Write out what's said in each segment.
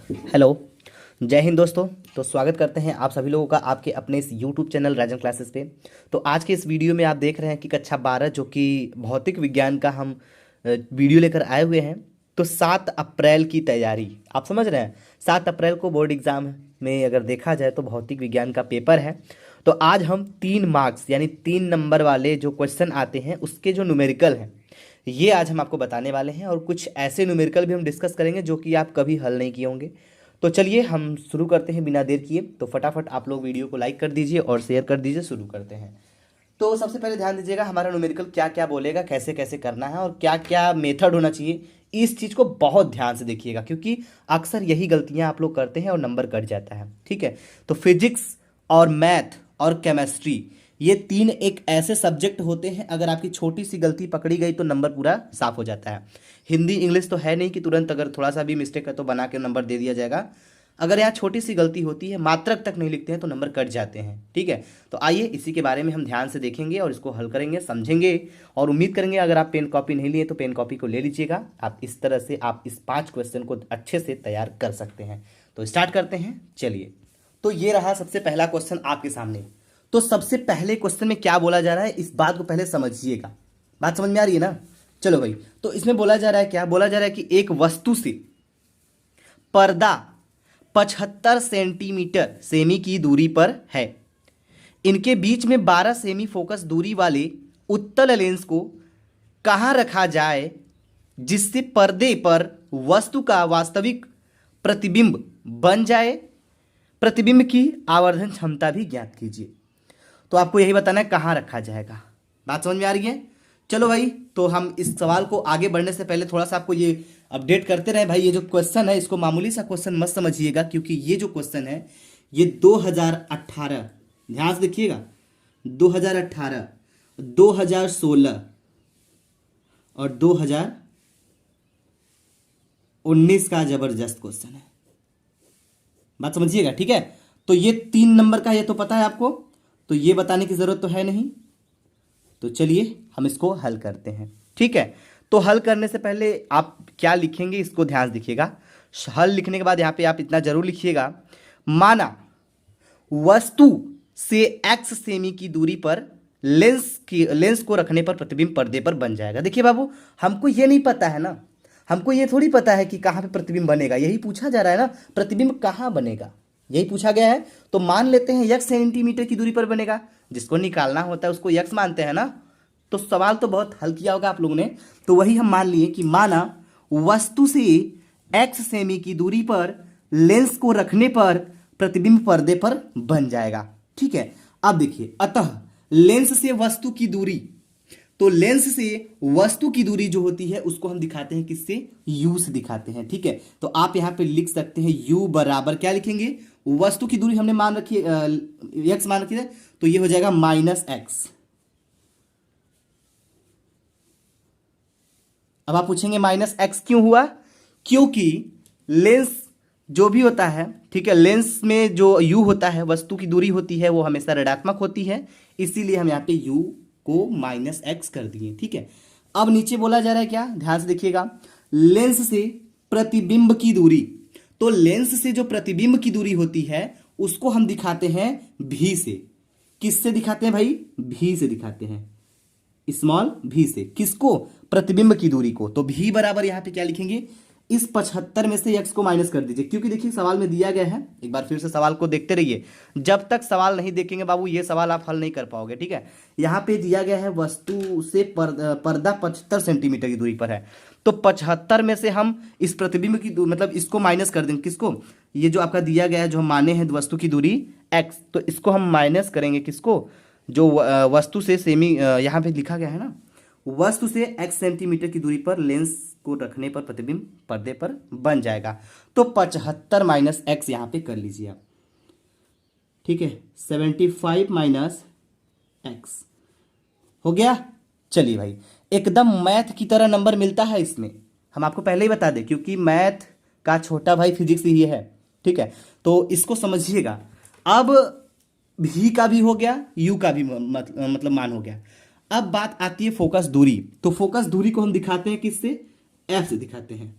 Hello. जय हिंद दोस्तों। तो स्वागत करते हैं आप सभी लोगों का आपके अपने इस यूट्यूब चैनल राजन क्लासेस पे। तो आज के इस वीडियो में आप देख रहे हैं कि कक्षा 12 जो कि भौतिक विज्ञान का हम वीडियो लेकर आए हुए हैं। तो 7 अप्रैल की तैयारी आप समझ रहे हैं। 7 अप्रैल को बोर्ड एग्जाम में अगर देखा जाए तो भौतिक विज्ञान का पेपर है। तो आज हम 3 मार्क्स यानी 3 नंबर वाले जो क्वेश्चन आते हैं उसके जो न्यूमेरिकल हैं ये आज हम आपको बताने वाले हैं, और कुछ ऐसे न्यूमेरिकल भी हम डिस्कस करेंगे जो कि आप कभी हल नहीं किए होंगे। तो चलिए हम शुरू करते हैं बिना देर किए। तो फटाफट आप लोग वीडियो को लाइक कर दीजिए और शेयर कर दीजिए। शुरू करते हैं। तो सबसे पहले ध्यान दीजिएगा हमारा न्यूमेरिकल क्या क्या बोलेगा, कैसे कैसे करना है और क्या क्या मेथड होना चाहिए। इस चीज़ को बहुत ध्यान से देखिएगा क्योंकि अक्सर यही गलतियां आप लोग करते हैं और नंबर कट जाता है। ठीक है। तो फिजिक्स और मैथ और केमिस्ट्री ये 3 एक ऐसे सब्जेक्ट होते हैं, अगर आपकी छोटी सी गलती पकड़ी गई तो नंबर पूरा साफ हो जाता है। हिंदी इंग्लिश तो है नहीं कि तुरंत अगर थोड़ा सा भी मिस्टेक है तो बना के नंबर दे दिया जाएगा। अगर यहाँ छोटी सी गलती होती है, मात्रक तक नहीं लिखते हैं तो नंबर कट जाते हैं। ठीक है। तो आइए इसी के बारे में हम ध्यान से देखेंगे और इसको हल करेंगे, समझेंगे। और उम्मीद करेंगे अगर आप पेन कॉपी नहीं लिए तो पेन कॉपी को ले लीजिएगा। आप इस तरह से आप इस 5 क्वेश्चन को अच्छे से तैयार कर सकते हैं। तो स्टार्ट करते हैं, चलिए। तो ये रहा सबसे पहला क्वेश्चन आपके सामने। तो सबसे पहले क्वेश्चन में क्या बोला जा रहा है इस बात को पहले समझिएगा। बात समझ में आ रही है ना। चलो भाई, तो इसमें बोला जा रहा है, क्या बोला जा रहा है कि एक वस्तु से पर्दा 75 सेंटीमीटर सेमी की दूरी पर है। इनके बीच में 12 सेमी फोकस दूरी वाले उत्तल लेंस को कहां रखा जाए जिससे पर्दे पर वस्तु का वास्तविक प्रतिबिंब बन जाए। प्रतिबिंब की आवर्धन क्षमता भी ज्ञात कीजिए। तो आपको यही बताना है कहाँ रखा जाएगा। बात समझ में आ रही है। चलो भाई, तो हम इस सवाल को आगे बढ़ने से पहले थोड़ा सा आपको ये अपडेट करते रहे। भाई ये जो क्वेश्चन है इसको मामूली सा क्वेश्चन मत समझिएगा, क्योंकि ये जो क्वेश्चन है ये 2018, ध्यान से देखिएगा, 2018, 2016 और 2019 का जबरदस्त क्वेश्चन है। बात समझिएगा, ठीक है। तो ये 3 नंबर का ये तो पता है आपको, तो ये बताने की जरूरत तो है नहीं। तो चलिए हम इसको हल करते हैं। ठीक है। तो हल करने से पहले आप क्या लिखेंगे इसको ध्यान से देखिएगा। हल लिखने के बाद यहां पे आप इतना जरूर लिखिएगा, माना वस्तु से x सेमी की दूरी पर लेंस को रखने पर प्रतिबिंब पर्दे पर बन जाएगा। देखिए बाबू, हमको ये नहीं पता है ना, हमको ये थोड़ी पता है कि कहां पे प्रतिबिंब बनेगा। यही पूछा जा रहा है ना, प्रतिबिंब कहां बनेगा यही पूछा गया है। तो मान लेते हैं x सेंटीमीटर की दूरी पर बनेगा। जिसको निकालना होता है उसको x मानते हैं ना। तो सवाल तो बहुत हल किया होगा आप लोगों ने। तो वही हम मान लिए कि माना वस्तु से x सेमी की दूरी पर लेंस को रखने पर प्रतिबिंब पर्दे पर बन जाएगा। ठीक है। अब देखिए, अतः लेंस से वस्तु की दूरी, तो लेंस से वस्तु की दूरी जो होती है उसको हम दिखाते हैं किससे, u से दिखाते हैं। ठीक है। तो आप यहां पे लिख सकते हैं u बराबर क्या लिखेंगे, वस्तु की दूरी हमने मान रखी है x मान रखी है, तो ये हो जाएगा -x। अब आप पूछेंगे -x क्यों हुआ, क्योंकि लेंस जो भी होता है, ठीक है, लेंस में जो u होता है, वस्तु की दूरी होती है, वो हमेशा ऋणात्मक होती है, इसीलिए हम यहाँ पे u को -x कर दिए। ठीक है। अब नीचे बोला जा रहा है क्या, ध्यान से देखिएगा, लेंस से प्रतिबिंब की दूरी। तो लेंस से जो प्रतिबिंब की दूरी होती है उसको हम दिखाते हैं v से। किससे दिखाते हैं भाई, v से दिखाते हैं, स्मॉल v से। किसको, प्रतिबिंब की दूरी को। तो v बराबर यहां पे क्या लिखेंगे, इस 75 में से x को माइनस कर दीजिए, क्योंकि देखिए सवाल में दिया गया है। एक बार फिर से सवाल को देखते रहिए, जब तक सवाल नहीं देखेंगे बाबू ये सवाल आप हल नहीं कर पाओगे। ठीक है। यहाँ पे दिया गया है वस्तु से पर्दा 75 सेंटीमीटर की दूरी पर है। तो 75 में से हम इस प्रतिबिंब की मतलब इसको माइनस कर देंगे। किसको, ये जो आपका दिया गया है जो हम माने हैं वस्तु की दूरी x, तो इसको हम माइनस करेंगे किसको, जो वस्तु से सेमी यहाँ पे लिखा गया है ना, वस्तु से x सेंटीमीटर की दूरी पर लेंस को रखने पर प्रतिबिंब पर्दे पर बन जाएगा। तो 75 माइनस x यहां पे कर लीजिए आप। ठीक है, 75 माइनस x हो गया। चलिए भाई, एकदम मैथ की तरह नंबर मिलता है इसमें, हम आपको पहले ही बता दें, क्योंकि मैथ का छोटा भाई फिजिक्स ही है। ठीक है। तो इसको समझिएगा। अब v का भी हो गया, u का भी मतलब मान हो गया। अब बात आती है फोकस दूरी। तो फोकस दूरी को हम दिखाते हैं किससे, f से दिखाते हैं।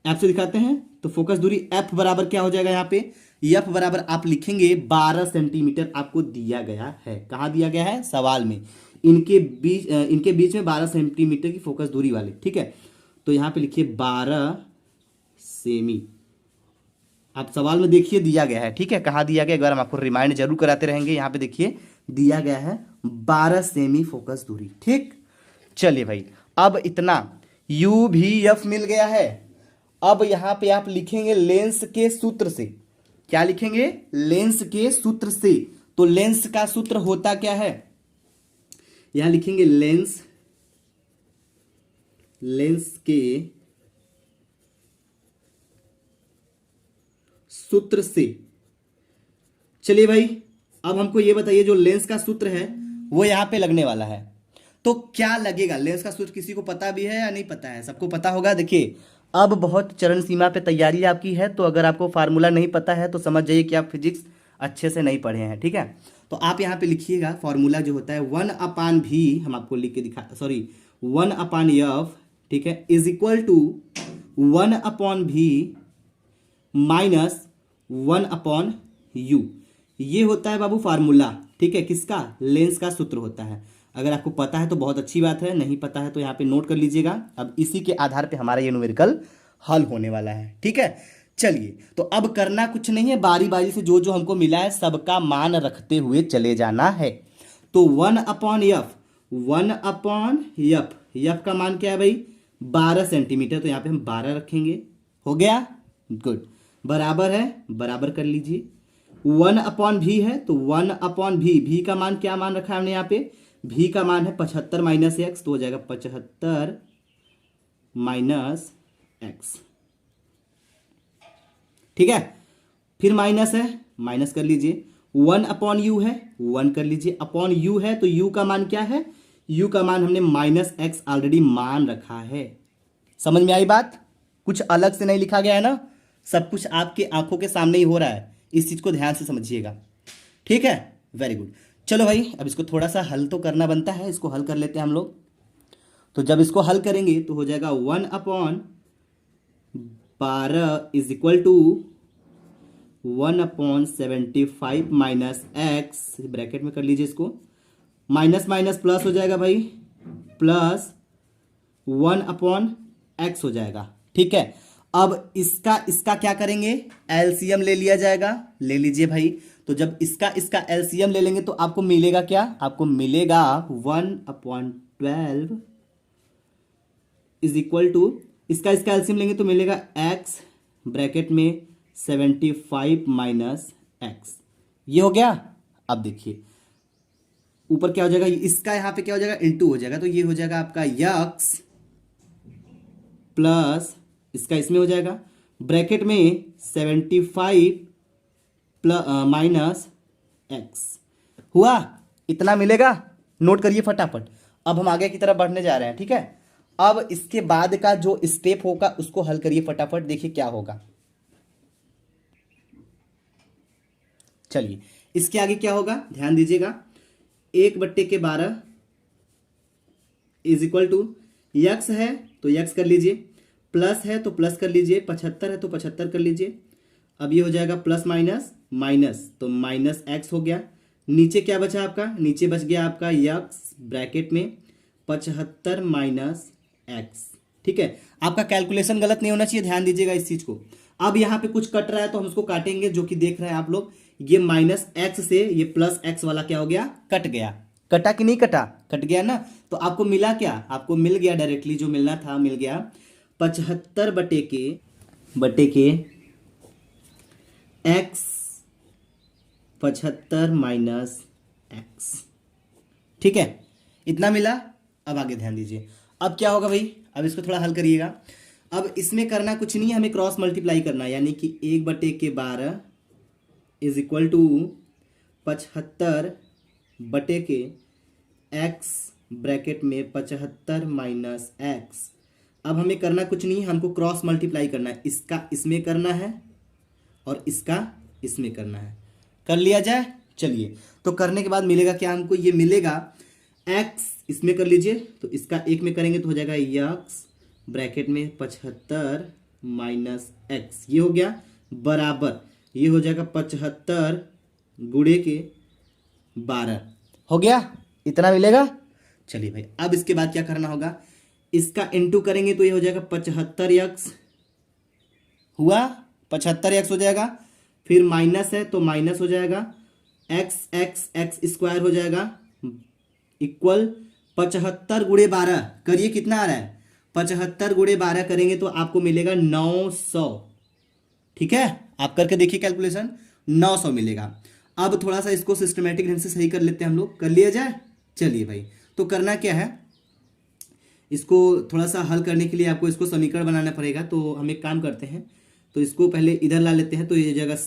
एफ से दिखाते हैं तो फोकस दूरी एफ बराबर क्या हो जाएगा यहाँ पे, एफ बराबर आप लिखेंगे 12 सेंटीमीटर आपको दिया गया है। कहाँ दिया गया है, सवाल में। इनके बीच में 12 सेंटीमीटर की फोकस दूरी वाले, ठीक है। तो यहाँ पे लिखिए 12 सेमी, आप सवाल में देखिए दिया गया है, ठीक है। कहाँ दिया गया, एक बार हम आपको रिमाइंड जरूर कराते रहेंगे। यहाँ पे देखिए दिया गया है 12 सेमी फोकस दूरी, ठीक। चलिए भाई, अब इतना u भी f मिल गया है। अब यहां पे आप लिखेंगे लेंस के सूत्र से। क्या लिखेंगे, लेंस के सूत्र से। तो लेंस का सूत्र होता क्या है, यहां लिखेंगे लेंस के सूत्र से। चलिए भाई, अब हमको ये बताइए, जो लेंस का सूत्र है वो यहां पे लगने वाला है, तो क्या लगेगा। लेंस का सूत्र किसी को पता भी है या नहीं पता है, सबको पता होगा। देखिए, अब बहुत चरण सीमा पे तैयारी आपकी है, तो अगर आपको फार्मूला नहीं पता है तो समझ जाइए कि आप फिजिक्स अच्छे से नहीं पढ़े हैं, ठीक है। तो आप यहाँ पे लिखिएगा फार्मूला जो होता है 1/v, हम आपको लिख के दिखा, सॉरी 1/f, ठीक है, is equal to 1/v minus 1/u। ये होता है बाबू फार्मूला, ठीक है, किसका, लेंस का सूत्र होता है। अगर आपको पता है तो बहुत अच्छी बात है, नहीं पता है तो यहाँ पे नोट कर लीजिएगा। अब इसी के आधार पे हमारा ये न्यूमेरिकल हल होने वाला है, ठीक है। चलिए, तो अब करना कुछ नहीं है, बारी बारी से जो जो हमको मिला है सबका मान रखते हुए चले जाना है। तो 1/f, 1/f, एफ का मान क्या है भाई, 12 सेंटीमीटर, तो यहाँ पे हम 12 रखेंगे। हो गया, गुड। बराबर है, बराबर कर लीजिए। 1/v है तो 1/v, v का मान क्या मान रखा है हमने यहाँ पे, v का मान है 75 माइनस एक्स, तो हो जाएगा 75 माइनस एक्स, ठीक है। फिर माइनस है, माइनस कर लीजिए। 1/u है, 1 कर लीजिए, अपॉन u है तो u का मान क्या है, u का मान हमने माइनस एक्स ऑलरेडी मान रखा है। समझ में आई बात, कुछ अलग से नहीं लिखा गया है ना, सब कुछ आपके आंखों के सामने ही हो रहा है, इस चीज को ध्यान से समझिएगा, ठीक है। Very good. चलो भाई, अब इसको थोड़ा सा हल तो करना बनता है, इसको हल कर लेते हैं हम लोग। तो जब इसको हल करेंगे तो हो जाएगा 1/12 is equal to 1/75 minus X, bracket में कर लीजिए इसको, माइनस माइनस प्लस हो जाएगा भाई, प्लस 1/x हो जाएगा, ठीक है। अब इसका क्या करेंगे, एलसीएम ले लिया जाएगा, ले लीजिए भाई। तो जब इसका एलसीएम ले लेंगे तो आपको मिलेगा क्या, आपको मिलेगा 1/12 इज इक्वल टू, इसका एलसीएम लेंगे तो मिलेगा x ब्रैकेट में 75 माइनस एक्स। ये हो गया। अब देखिए ऊपर क्या हो जाएगा, इसका यहां पे क्या हो जाएगा, इंटू हो जाएगा, तो ये हो जाएगा आपका यक्स प्लस इसका इसमें हो जाएगा ब्रैकेट में 75 प्लस माइनस एक्स। हुआ, इतना मिलेगा, नोट करिए फटाफट। अब हम आगे की तरफ बढ़ने जा रहे हैं, ठीक है। अब इसके बाद का जो स्टेप होगा उसको हल करिए फटाफट, देखिए क्या होगा। चलिए, इसके आगे क्या होगा, ध्यान दीजिएगा। 1/12 इज इक्वल टू, यक्स है तो यक्स कर लीजिए, प्लस है तो प्लस कर लीजिए, 75 है तो 75 कर लीजिए। अब ये हो जाएगा प्लस माइनस माइनस, तो माइनस एक्स हो गया। नीचे क्या बचा आपका, नीचे बच गया आपका यक्स ब्रैकेट में 75 माइनस एक्स, ठीक है। आपका कैलकुलेशन गलत नहीं होना चाहिए, ध्यान दीजिएगा इस चीज को। अब यहाँ पे कुछ कट रहा है तो हम उसको काटेंगे, जो कि देख रहे हैं आप लोग। ये माइनस एक्स से ये प्लस एक्स वाला क्या हो गया, कट गया। कटा कि नहीं कटा, कट गया ना। तो आपको मिला क्या, आपको मिल गया डायरेक्टली जो मिलना था, मिल गया 75 बटे के एक्स 75 माइनस एक्स, ठीक है, इतना मिला। अब आगे ध्यान दीजिए, अब क्या होगा भाई, अब इसको थोड़ा हल करिएगा। अब इसमें करना कुछ नहीं है, हमें क्रॉस मल्टीप्लाई करना है, यानी कि 1/12 इज इक्वल टू 75 बटे के एक्स ब्रैकेट में 75 माइनस एक्स। अब हमें करना कुछ नहीं है, हमको क्रॉस मल्टीप्लाई करना है, इसका इसमें करना है और इसका इसमें करना है। कर लिया जाए, चलिए। तो करने के बाद मिलेगा क्या हमको, ये मिलेगा x इसमें कर लीजिए, तो इसका एक में करेंगे तो हो जाएगा यक्स ब्रैकेट में 75 माइनस एक्स, ये हो गया बराबर, ये हो जाएगा 75 गुणे के 12 हो गया, इतना मिलेगा। चलिए भाई अब इसके बाद क्या करना होगा, इसका इंटू करेंगे तो ये हो जाएगा 75x, हुआ 75x हो जाएगा, फिर माइनस है तो माइनस हो जाएगा, एक्स एक्स एक्स स्क्वायर हो जाएगा इक्वल 75 गुणे 12, करिए कितना आ रहा है, 75 गुणे 12 करेंगे तो आपको मिलेगा 900। ठीक है, आप करके देखिए कैलकुलेशन, 900 मिलेगा। अब थोड़ा सा इसको सिस्टमेटिक ढंग से सही कर लेते हैं हम लोग, कर लिया जाए। चलिए भाई, तो करना क्या है, इसको थोड़ा सा हल करने के लिए आपको इसको समीकरण बनाना पड़ेगा। तो हम एक काम करते हैं, तो इसको पहले इधर ला लेते हैं, तो ये जगह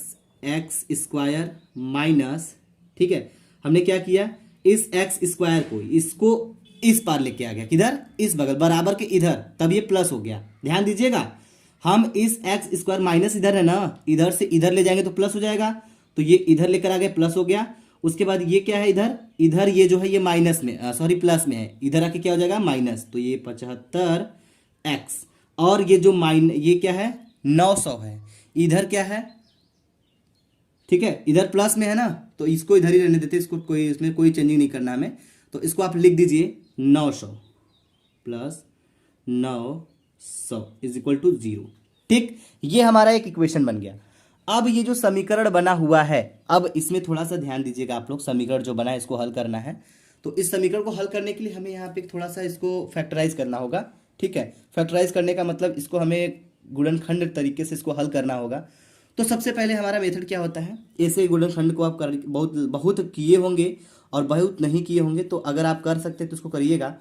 एक्स स्क्वायर माइनस, ठीक है, हमने क्या किया, इस एक्स स्क्वायर को इसको इस पार लेके आ गया, किधर, इस बगल बराबर के इधर, तब ये प्लस हो गया। ध्यान दीजिएगा, हम इस एक्स स्क्वायर माइनस इधर है ना, इधर से इधर ले जाएंगे तो प्लस हो जाएगा, तो ये इधर लेकर आ गए, प्लस हो गया। उसके बाद ये क्या है, इधर इधर ये जो है ये माइनस में, सॉरी प्लस में है, इधर आके क्या हो जाएगा माइनस, तो ये 75x, और ये जो ये क्या है 900 है, इधर क्या है, ठीक है, इधर प्लस में है ना, तो इसको इधर ही रहने देते, इसको कोई इसमें कोई चेंजिंग नहीं करना हमें। तो इसको आप लिख दीजिए 900 प्लस 900 इज इक्वल टू 0। ठीक, ये हमारा एक इक्वेशन बन गया। अब ये जो समीकरण बना हुआ है, अब इसमें थोड़ा सा ध्यान दीजिएगा आप लोग, समीकरण जो बना है इसको हल करना है। तो इस समीकरण को हल करने के लिए हमें यहाँ पे थोड़ा सा इसको फैक्टराइज करना होगा। ठीक है, फैक्टराइज करने का मतलब इसको हमें गुणनखंड तरीके से इसको हल करना होगा। तो सबसे पहले हमारा मेथड क्या होता है, ऐसे गुणनखंड को आप कर बहुत किए होंगे और बहुत नहीं किए होंगे, तो अगर आप कर सकते हैं तो इसको करिएगा,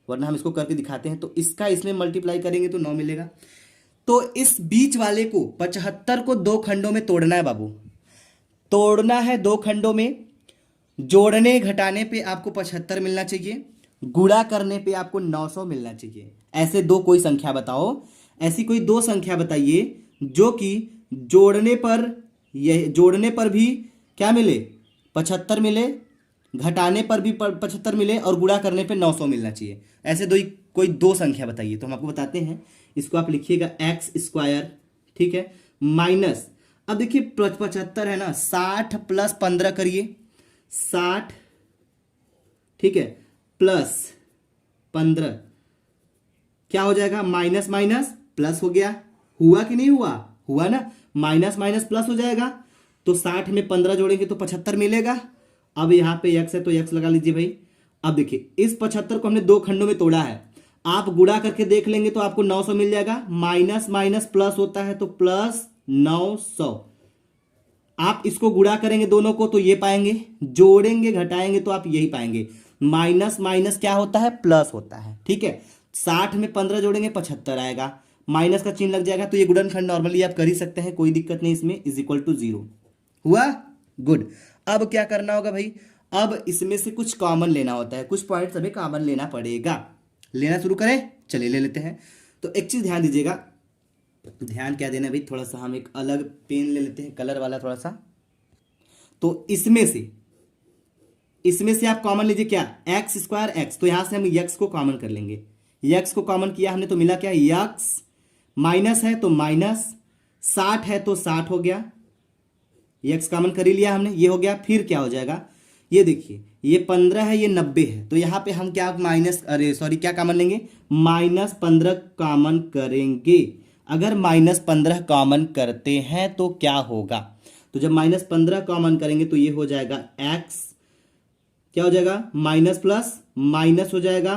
वरना हम इसको करके दिखाते हैं। तो इसका इसमें मल्टीप्लाई करेंगे तो 9 मिलेगा। तो इस बीच वाले को 75 को 2 खंडों में तोड़ना है बाबू, तोड़ना है 2 खंडों में, जोड़ने घटाने पे आपको 75 मिलना चाहिए, गुणा करने पे आपको 900 मिलना चाहिए। ऐसे दो कोई संख्या बताओ, ऐसी कोई 2 संख्या बताइए जो कि जोड़ने पर भी क्या मिले 75 मिले, घटाने पर भी 75 मिले, और गुणा करने पे 900 मिलना चाहिए। ऐसे कोई 2 संख्या बताइए। तो हम आपको बताते हैं, इसको आप लिखिएगा एक्स स्क्वायर, ठीक है, माइनस, अब देखिए 75 है ना, 60 प्लस 15 करिए, 60, ठीक है, प्लस 15 क्या हो जाएगा, माइनस माइनस प्लस हो गया, हुआ कि नहीं हुआ, हुआ ना, माइनस माइनस प्लस हो जाएगा, तो 60 में 15 जोड़ेंगे तो 75 मिलेगा। अब यहाँ पे x है तो x लगा लीजिए भाई। अब देखिए इस 75 को हमने 2 खंडों में तोड़ा है, आप गुणा करके देख लेंगे तो आपको 900 मिल जाएगा, माइनस माइनस प्लस होता है तो प्लस 900। आप इसको गुणा करेंगे दोनों को तो ये पाएंगे, जोड़ेंगे घटाएंगे तो आप यही पाएंगे, माइनस माइनस क्या होता है, प्लस होता है। ठीक है, 60 में 15 जोड़ेंगे 75 आएगा, माइनस का चिन्ह लग जाएगा, तो ये गुणनखंड नॉर्मली आप कर ही सकते हैं, कोई दिक्कत नहीं इसमें, इज इक्वल टू 0 हुआ, गुड। अब क्या करना होगा भाई, अब इसमें से कुछ कॉमन लेना होता है, कुछ पॉइंट्स हमें कॉमन लेना पड़ेगा। लेना शुरू करें, चलिए ले लेते हैं। तो एक चीज ध्यान दीजिएगा, ध्यान क्या देना भाई, थोड़ा सा हम एक अलग पेन ले लेते हैं, कलर वाला थोड़ा सा। तो इसमें से आप कॉमन लीजिए क्या, एक्स स्क्वायर एक्स, तो यहां से हम यक्स को कॉमन कर लेंगे, यक्स को कॉमन किया हमने तो मिला क्या, यक्स, माइनस है तो माइनस, 60 है तो 60 हो गया, यक्स कॉमन कर ही लिया हमने, ये हो गया। फिर क्या हो जाएगा, ये देखिए ये 15 है, ये 90 है, तो यहां पे हम क्या माइनस, अरे सॉरी क्या कॉमन लेंगे, -15 कॉमन करेंगे। अगर -15 कॉमन करते हैं तो क्या होगा, तो जब -15 कॉमन करेंगे तो ये हो जाएगा x, क्या हो जाएगा, माइनस प्लस माइनस हो जाएगा,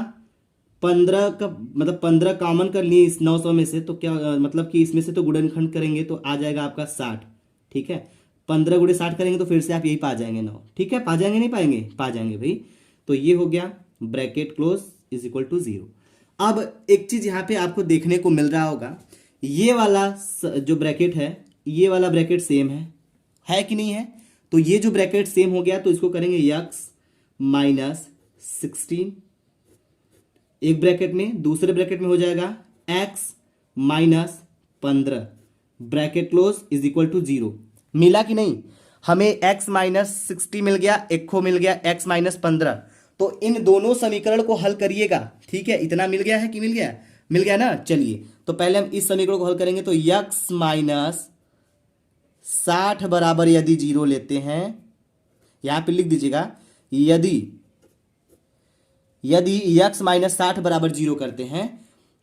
15 का मतलब 15 कॉमन कर लिए इस 900 में से, तो क्या मतलब कि इसमें से तो गुणनखंड करेंगे तो आ जाएगा आपका 60। ठीक है, 15 गुणे 60 करेंगे तो फिर से आप यही पा जाएंगे 9। ठीक है, पा जाएंगे नहीं पाएंगे, पा जाएंगे भाई। तो ये हो गया bracket close is equal to 0। अब एक चीज यहाँ पे आपको देखने को मिल रहा होगा, ये वाला जो ब्रैकेट है, ये वाला ब्रैकेट सेम है कि नहीं है, तो ये जो ब्रैकेट सेम हो गया तो इसको करेंगे यक्स -16 एक ब्रैकेट में, दूसरे ब्रैकेट में हो जाएगा x -15 bracket close is equal to 0। मिला कि नहीं, हमें x -60 मिल गया, एक को मिल गया x -15। तो इन दोनों समीकरण को हल करिएगा। ठीक है, इतना मिल गया है कि मिल गया, मिल गया ना। चलिए तो पहले हम इस समीकरण को हल करेंगे। तो यक्स माइनस 60 बराबर यदि 0 लेते हैं, यहां पे लिख दीजिएगा, यदि यदि यक्स माइनस 60 बराबर 0 करते हैं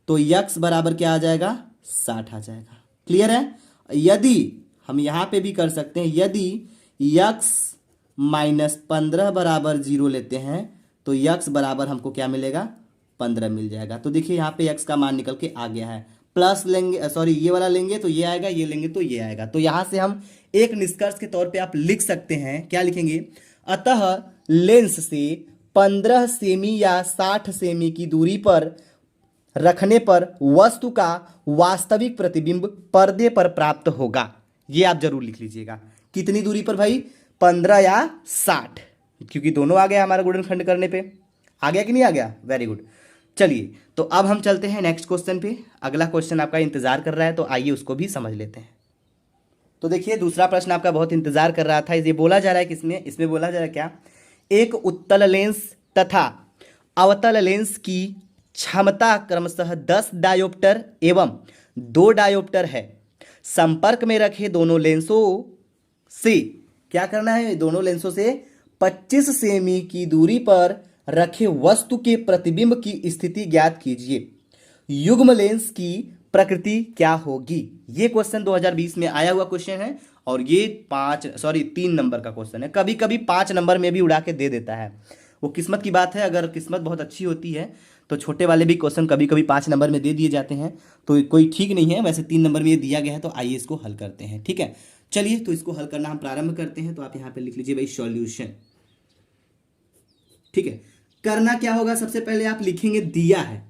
तो यक्स बराबर क्या आ जाएगा, 60 आ जाएगा। क्लियर है। यदि हम यहां पे भी कर सकते हैं, यदि यक्स माइनस 15 बराबर 0 लेते हैं तो यक्स बराबर हमको क्या मिलेगा, 15 मिल जाएगा। तो देखिए यहाँ पे यक्स का मान निकल के आ गया है। प्लस लेंगे, सॉरी ये वाला लेंगे तो ये आएगा, ये लेंगे तो ये आएगा। तो यहां से हम एक निष्कर्ष के तौर पे आप लिख सकते हैं, क्या लिखेंगे, अतः लेंस से 15 सेमी या 60 सेमी की दूरी पर रखने पर वस्तु का वास्तविक प्रतिबिंब पर्दे पर प्राप्त होगा। ये आप जरूर लिख लीजिएगा। कितनी दूरी पर भाई, 15 या 60, क्योंकि दोनों आ गया हमारा गुणनखंड करने पे। आ गया कि नहीं आ गया, वेरी गुड। चलिए तो अब हम चलते हैं नेक्स्ट क्वेश्चन पे। अगला क्वेश्चन आपका इंतजार कर रहा है, तो आइए उसको भी समझ लेते हैं। तो देखिए दूसरा प्रश्न आपका बहुत इंतजार कर रहा था। ये बोला जा रहा है किसमें, इसमें बोला जा रहा है क्या, एक उत्तल लेंस तथा अवतल लेंस की क्षमता क्रमशः 10 डायोप्टर एवं 2 डायोप्टर है। संपर्क में रखे दोनों लेंसों से क्या करना है, दोनों लेंसों से 25 सेमी की दूरी पर रखे वस्तु के प्रतिबिंब की स्थिति ज्ञात कीजिए। युग्म लेंस की प्रकृति क्या होगी। ये क्वेश्चन 2020 में आया हुआ क्वेश्चन है और ये 3 नंबर का क्वेश्चन है। कभी कभी 5 नंबर में भी उड़ा के दे देता है, वो किस्मत की बात है। अगर किस्मत बहुत अच्छी होती है तो छोटे वाले भी क्वेश्चन कभी कभी 5 नंबर में दे दिए जाते हैं, तो कोई ठीक नहीं है। वैसे 3 नंबर में ये दिया गया है, तो आइए इसको हल करते हैं। ठीक है, चलिए तो इसको हल करना हम प्रारंभ करते हैं। तो आप यहाँ पे लिख लीजिए भाई सॉल्यूशन। ठीक है, करना क्या होगा, सबसे पहले आप लिखेंगे दिया है,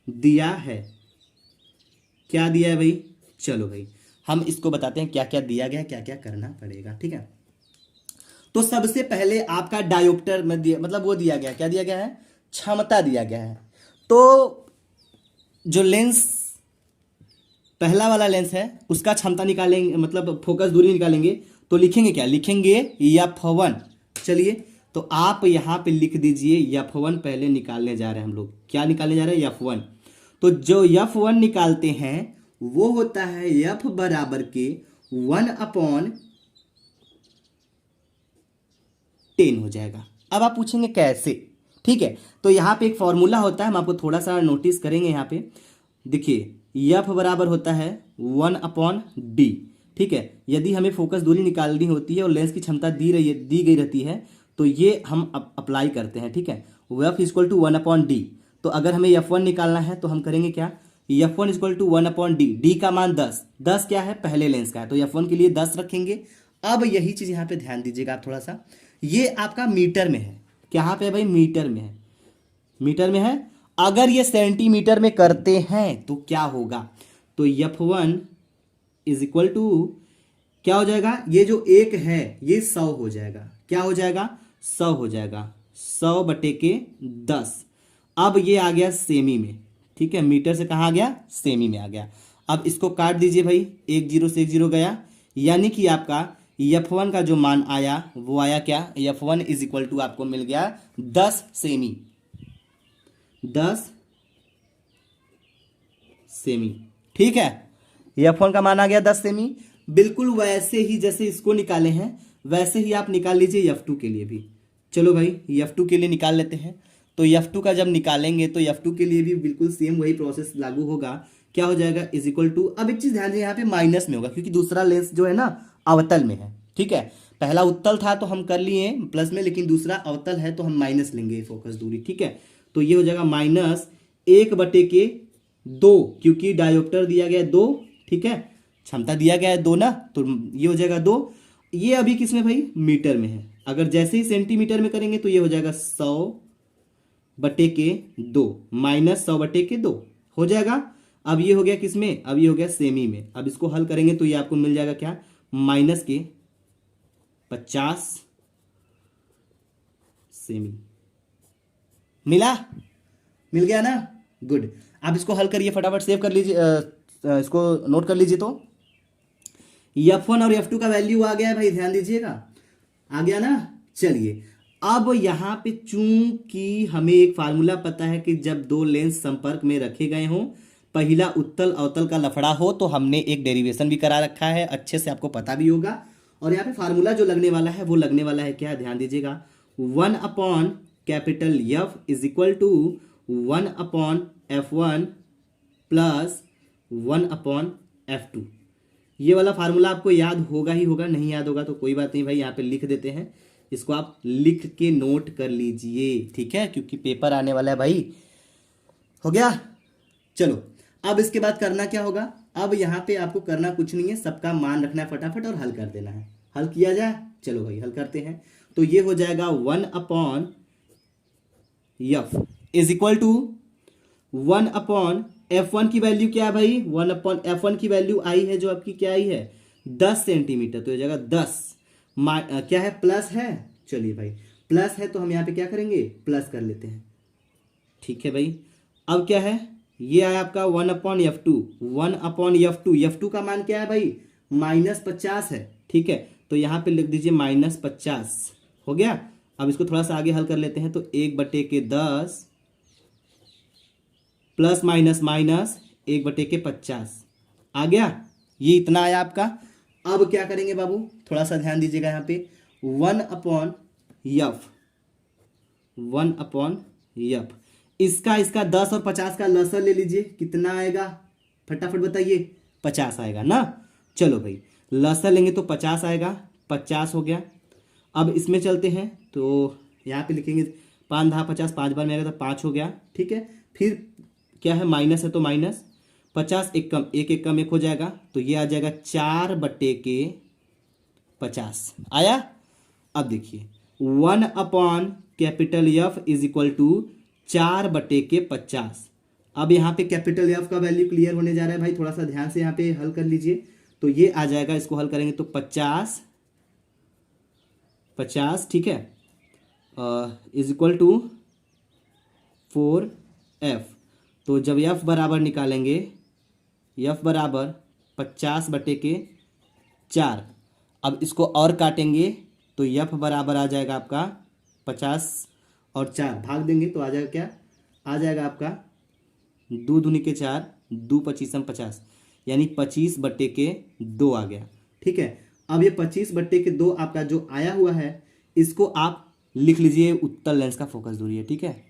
दिया है, क्या दिया है भाई। चलो भाई हम इसको बताते हैं क्या क्या दिया गया है, क्या क्या करना पड़ेगा। ठीक है, तो सबसे पहले आपका डायोप्टर में दिया, मतलब वो दिया गया, क्या दिया गया है, क्षमता दिया गया है। तो जो लेंस पहला वाला लेंस है उसका क्षमता निकालेंगे, मतलब फोकस दूरी निकालेंगे, तो लिखेंगे क्या, लिखेंगे F1। चलिए तो आप यहां पे लिख दीजिए F1 पहले निकालने जा रहे हैं हम लोग। क्या निकालने जा रहे हैं, F1। तो जो F1 निकालते हैं वो होता है F बराबर के 1/10 हो जाएगा। अब आप पूछेंगे कैसे। ठीक है, तो यहां पे एक फॉर्मूला होता है, हम आपको थोड़ा सा नोटिस करेंगे। यहां पे देखिए F बराबर होता है 1/D। ठीक है, यदि हमें फोकस दूरी निकालनी होती है और लेंस की क्षमता दी गई रहती है, तो ये हम अप्लाई करते हैं। ठीक है, F इक्वल टू 1/D। तो अगर हमें F1 निकालना है तो हम करेंगे क्या, F1 equal to 1/D। D का मान 10 क्या है, पहले लेंस का है, तो F1 के लिए 10 रखेंगे। अब यही चीज यहाँ पे ध्यान दीजिएगा आप थोड़ा सा, ये आपका मीटर में है। कहाँ पे है भाई, मीटर में है, मीटर में है। अगर ये सेंटीमीटर में करते हैं तो क्या होगा, तो F1 इज इक्वल टू क्या हो जाएगा, ये जो 1 है ये 100 हो जाएगा। क्या हो जाएगा, 100 हो जाएगा, 100/10। अब ये आ गया सेमी में। ठीक है, मीटर से कहाँ आ गया, सेमी में आ गया। अब इसको काट दीजिए भाई, 1 0 से 1 0 गया, यानी कि आपका F1 का जो मान आया वो आया क्या, F1 इज इक्वल टू आपको मिल गया 10 सेमी, 10 सेमी। ठीक है, F1 का मान आ गया 10 सेमी। बिल्कुल वैसे ही जैसे इसको निकाले हैं वैसे ही आप निकाल लीजिए F2 के लिए भी। चलो भाई F2 के लिए निकाल लेते हैं। तो F2 का जब निकालेंगे तो F2 के लिए भी बिल्कुल सेम वही प्रोसेस लागू होगा। क्या हो जाएगा, इज इक्वल टू, अब एक चीज ध्यान दें यहाँ पे माइनस में होगा क्योंकि दूसरा लेंस जो है ना अवतल में है। ठीक है, पहला उत्तल था तो हम कर लिए प्लस में, लेकिन दूसरा अवतल है तो हम माइनस लेंगे फोकस दूरी। ठीक है, तो ये हो जाएगा -1/2, क्योंकि डायोप्टर दिया गया है 2। ठीक है, क्षमता दिया गया है 2 ना, तो ये हो जाएगा 2। ये अभी किसमें भाई, मीटर में है। अगर जैसे ही सेंटीमीटर में करेंगे तो ये हो जाएगा 100/2 -100/2 हो जाएगा। अब ये हो गया किसमें, अब ये हो गया सेमी में। अब इसको हल करेंगे तो ये आपको मिल जाएगा क्या, -50 सेमी। मिला, मिल गया ना, गुड। आप इसको हल करिए, फटाफट सेव कर लीजिए, इसको नोट कर लीजिए। तो F1 और F2 का वैल्यू आ गया है भाई, ध्यान दीजिएगा, आ गया ना। चलिए अब यहाँ पे चूंकि हमें एक फार्मूला पता है कि जब दो लेंस संपर्क में रखे गए हों, पहला उत्तल अवतल का लफड़ा हो, तो हमने एक डेरिवेशन भी करा रखा है, अच्छे से आपको पता भी होगा। और यहाँ पे फार्मूला जो लगने वाला है वो लगने वाला है क्या, ध्यान दीजिएगा, 1/कैपिटल F is equal to 1/F1 plus 1/F2। ये वाला फार्मूला आपको याद होगा ही होगा, नहीं याद होगा तो कोई बात नहीं भाई, यहाँ पे लिख देते हैं, इसको आप लिख के नोट कर लीजिए, ठीक है, क्योंकि पेपर आने वाला है भाई। हो गया, चलो अब इसके बाद करना क्या होगा, अब यहाँ पे आपको करना कुछ नहीं है, सबका मान रखना है फटाफट और हल कर देना है। हल किया जाए, चलो भाई हल करते हैं। तो ये हो जाएगा 1/F is equal to 1/F1 की वैल्यू क्या है भाई, 1/F1 की वैल्यू आई है जो आपकी क्या आई है 10 सेंटीमीटर, तो ये जाएगा 10 क्या है प्लस है, चलिए भाई प्लस है तो हम यहाँ पे क्या करेंगे प्लस कर लेते हैं, ठीक है भाई। अब क्या है, ये आया आपका 1/F2, 1/F2, F2 का मान क्या है भाई -50 है, ठीक है, तो यहाँ पे लिख दीजिए -50, हो गया। अब इसको थोड़ा सा आगे हल कर लेते हैं, तो 1/10 प्लस माइनस माइनस 1/50 आ गया, ये इतना आया आपका। अब क्या करेंगे बाबू, थोड़ा सा ध्यान दीजिएगा यहाँ पे 1/F इसका 10 और 50 का लसर ले लीजिए, कितना आएगा फटाफट बताइए, 50 आएगा ना। चलो भाई लसर लेंगे तो 50 आएगा, 50 हो गया। अब इसमें चलते हैं, तो यहाँ पे लिखेंगे 5 × 50, 5 बार में आएगा तो 5 हो गया, ठीक है। फिर क्या है माइनस है तो माइनस 50, एक कम एक कम एक हो जाएगा, तो ये आ जाएगा 4/50 आया। अब देखिए 1/कैपिटल F इज इक्वल टू 4/50। अब यहाँ पे कैपिटल F का वैल्यू क्लियर होने जा रहा है भाई, थोड़ा सा ध्यान से यहाँ पे हल कर लीजिए। तो ये आ जाएगा, इसको हल करेंगे तो 50, ठीक है, इज इक्वल टू 4F। तो जब F बराबर निकालेंगे, F बराबर 50/4, अब इसको और काटेंगे तो F बराबर आ जाएगा आपका 50 और 4 भाग देंगे तो आ जाएगा क्या, आ जाएगा आपका 2 दूनी के 4, 2 × 25 50, यानी 25/2 आ गया, ठीक है। अब ये 25/2 आपका जो आया हुआ है, इसको आप लिख लीजिए उत्तल लेंस का फोकस दूरी है, ठीक है,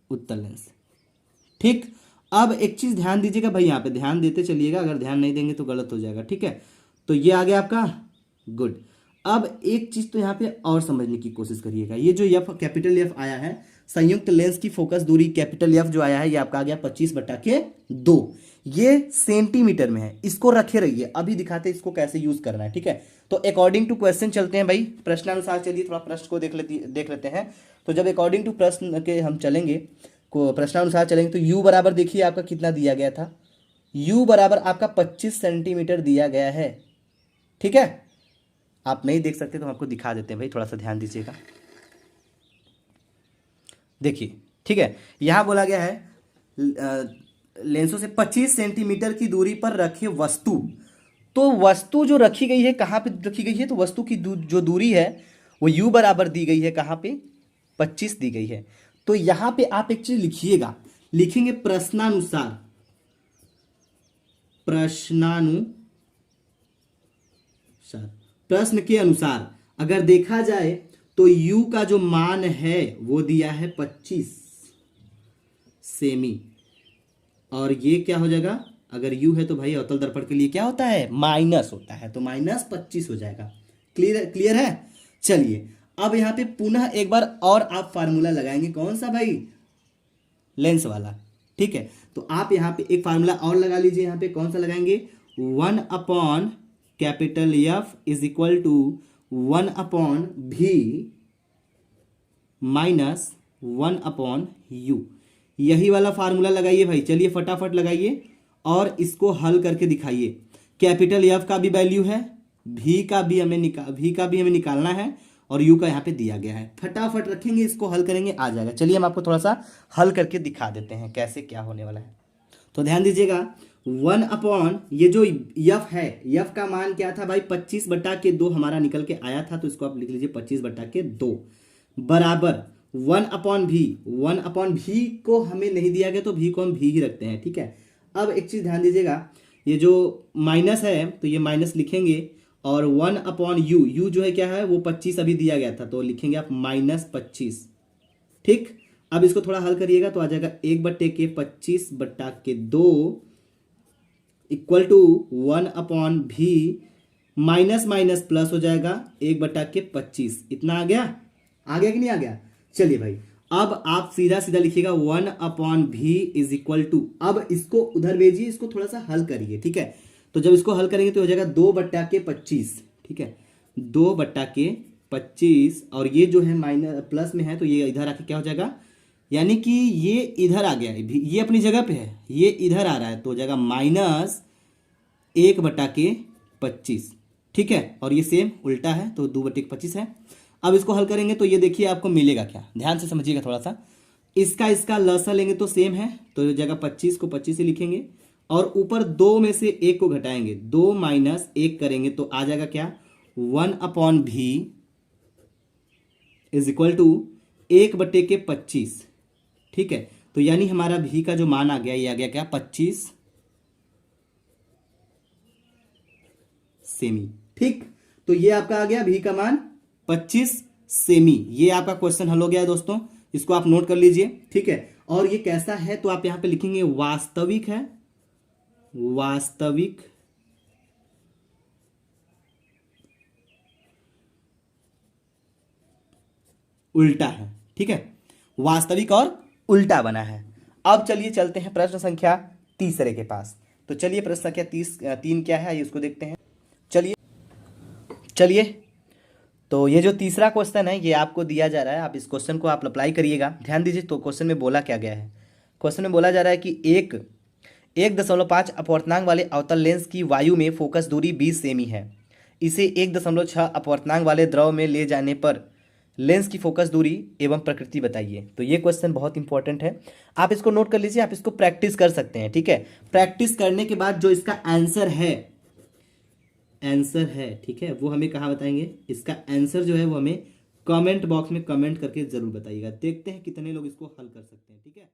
उत्तल लेंस, ठीक। अब एक चीज ध्यान दीजिएगा भाई, यहाँ पे ध्यान देते चलिएगा, अगर ध्यान नहीं देंगे तो गलत हो जाएगा, ठीक है। तो ये आ गया आपका, गुड। अब एक चीज तो यहाँ पे और समझने की कोशिश करिएगा, ये जो F कैपिटल F आया है, संयुक्त लेंस की फोकस दूरी कैपिटल F जो आया है, ये आपका आ गया 25/2, ये सेंटीमीटर में है, इसको रखे रहिए, अभी दिखाते हैं इसको कैसे यूज करना है, ठीक है। तो अकॉर्डिंग टू क्वेश्चन चलते हैं भाई, प्रश्नानुसार चलिए थोड़ा प्रश्न को देख लेते हैं। तो जब अकॉर्डिंग टू प्रश्न के हम चलेंगे, को प्रश्नानुसार चलेंगे, तो U बराबर देखिए आपका कितना दिया गया था, U बराबर आपका 25 सेंटीमीटर दिया गया है, ठीक है। आप नहीं देख सकते तो हम आपको दिखा देते हैं भाई, थोड़ा सा ध्यान दीजिएगा, देखिए, ठीक है। यहां बोला गया है लेंसों से 25 सेंटीमीटर की दूरी पर रखिए वस्तु। तो वस्तु जो रखी गई है कहां पे रखी गई है, तो वस्तु की जो दूरी है वो U बराबर दी गई है, कहां पे 25 दी गई है। तो यहां पे आप एक चीज लिखिएगा, लिखेंगे प्रश्नानुसार, प्रश्न के अनुसार अगर देखा जाए तो U का जो मान है वो दिया है 25 सेमी, और ये क्या हो जाएगा, अगर U है तो भाई अवतल दर्पण के लिए क्या होता है माइनस होता है, तो -25 हो जाएगा। क्लियर है। चलिए अब यहां पे पुनः एक बार और आप फार्मूला लगाएंगे, कौन सा भाई, लेंस वाला, ठीक है। तो आप यहां पे एक फार्मूला और लगा लीजिए, यहां पे कौन सा लगाएंगे, 1/कैपिटल F is equal to 1/V minus 1/U, यही वाला फार्मूला लगाइए भाई। चलिए फटाफट लगाइए और इसको हल करके दिखाइए। कैपिटल F का भी वैल्यू है, V का भी हमें निकालना है, और U का यहाँ पे दिया गया है। फटाफट रखेंगे, इसको हल करेंगे, आ जाएगा। चलिए हम आपको थोड़ा सा हल करके दिखा देते हैं कैसे क्या होने वाला है। तो ध्यान दीजिएगा, 1 अपॉन ये जो यफ है, यफ का मान क्या था भाई 25/2 हमारा निकल के आया था, तो इसको आप लिख लीजिए 25/2 बराबर 1/v। 1/v को हमें नहीं दिया गया तो v को हम v ही रखते हैं, ठीक है। अब एक चीज ध्यान दीजिएगा, ये जो माइनस है तो ये माइनस लिखेंगे, और 1/u, u जो है क्या है वो 25 अभी दिया गया था, तो लिखेंगे आप -25, ठीक। अब इसको थोड़ा हल करिएगा तो आ जाएगा 1/25/2 equal to 1/v, minus minus plus हो जाएगा 1/25। इतना आ गया, आ गया कि नहीं आ गया? चलिए भाई, अब आप सीधा सीधा लिखिएगा 1/v इज इक्वल टू, अब इसको उधर भेजिए, इसको थोड़ा सा हल करिए, ठीक है। तो जब इसको हल करेंगे तो हो जाएगा 2/25, ठीक है, 2/25, और ये जो है माइनस प्लस में है तो ये इधर आके क्या हो जाएगा, यानी कि ये इधर आ गया है, ये अपनी जगह पे है, ये इधर आ रहा है तो हो जाएगा -1/25, ठीक है। और ये सेम उल्टा है तो 2/25 है। अब इसको हल करेंगे तो ये देखिए आपको मिलेगा क्या, ध्यान से समझिएगा थोड़ा सा। इसका लसा लेंगे तो सेम है, तो हो जाएगा 25 को 25 से लिखेंगे, और ऊपर 2 में से 1 को घटाएंगे, 2 माइनस 1 करेंगे तो आ जाएगा क्या, 1/v इज इक्वल टू 1/25, ठीक है। तो यानी हमारा v का जो मान आ गया, ये आ गया क्या, 25 सेमी, ठीक। तो ये आपका आ गया v का मान 25 सेमी। ये आपका क्वेश्चन हल हो गया है दोस्तों, इसको आप नोट कर लीजिए, ठीक है। और ये कैसा है तो आप यहां पे लिखेंगे वास्तविक है, वास्तविक उल्टा है, ठीक है, वास्तविक और उल्टा बना है। अब चलिए चलते हैं प्रश्न संख्या तीसरे के पास। तो चलिए प्रश्न संख्या 3 क्या है, ये उसको देखते हैं। चलिए चलिए, तो ये जो तीसरा क्वेश्चन है ये आपको दिया जा रहा है, आप इस क्वेश्चन को आप अप्लाई करिएगा, ध्यान दीजिए। तो क्वेश्चन में बोला क्या गया है, क्वेश्चन में बोला जा रहा है कि 1.5 अपवर्तनांक वाले अवतल लेंस की वायु में फोकस दूरी 20 सेमी है। इसे 1.6 अपवर्तनांक वाले द्रव में ले जाने पर लेंस की फोकस दूरी एवं प्रकृति बताइए। तो ये क्वेश्चन बहुत इंपॉर्टेंट है, आप इसको नोट कर लीजिए, आप इसको प्रैक्टिस कर सकते हैं, ठीक है। प्रैक्टिस करने के बाद जो इसका आंसर है, ठीक है, वो हमें कहाँ बताएंगे, इसका आंसर जो है वो हमें कमेंट बॉक्स में कमेंट करके जरूर बताइएगा। देखते हैं कितने लोग इसको हल कर सकते हैं, ठीक है।